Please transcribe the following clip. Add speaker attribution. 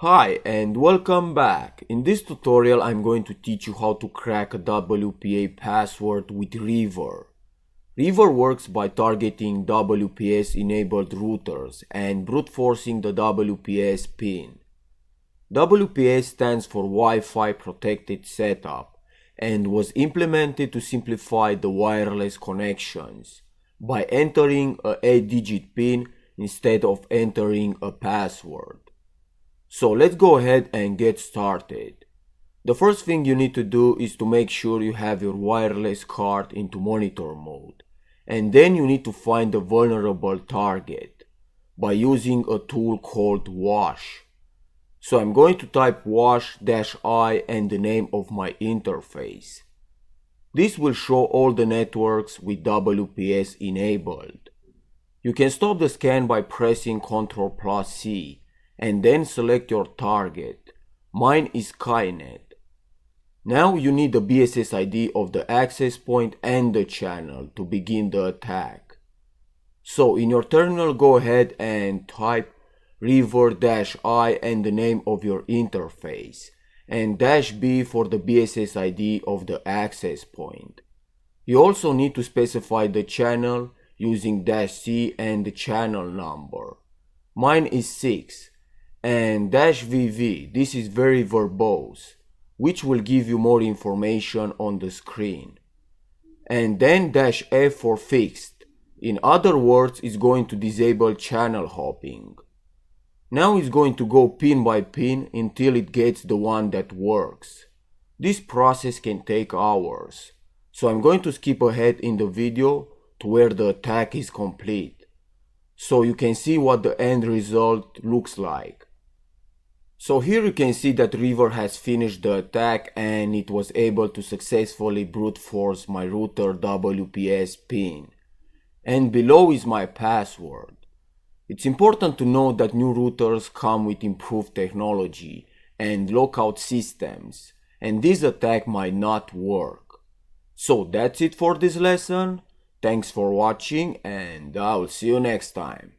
Speaker 1: Hi and welcome back. In this tutorial I'm going to teach you how to crack a WPA password with River. River works by targeting WPS enabled routers and brute forcing the WPS pin. WPS stands for Wi-Fi Protected Setup and was implemented to simplify the wireless connections by entering a 8-digit pin instead of entering a password. So let's go ahead and get started. The first thing you need to do is to make sure you have your wireless card into monitor mode. And then you need to find a vulnerable target by using a tool called WASH. So I'm going to type WASH-I and the name of my interface. This will show all the networks with WPS enabled. You can stop the scan by pressing Ctrl+C. And then select your target. Mine is Skynet. Now you need the BSS ID of the access point and the channel to begin the attack. So in your terminal go ahead and type river-I and the name of your interface and -B for the BSS ID of the access point. You also need to specify the channel using -C and the channel number. Mine is 6. And -VV, this is very verbose, which will give you more information on the screen. And then -F for fixed, in other words, it's going to disable channel hopping. Now it's going to go pin by pin until it gets the one that works. This process can take hours, so I'm going to skip ahead in the video to where the attack is complete, so you can see what the end result looks like. So here you can see that River has finished the attack and it was able to successfully brute force my router WPS pin. And below is my password. It's important to note that new routers come with improved technology and lockout systems, and this attack might not work. So that's it for this lesson. Thanks for watching and I'll see you next time.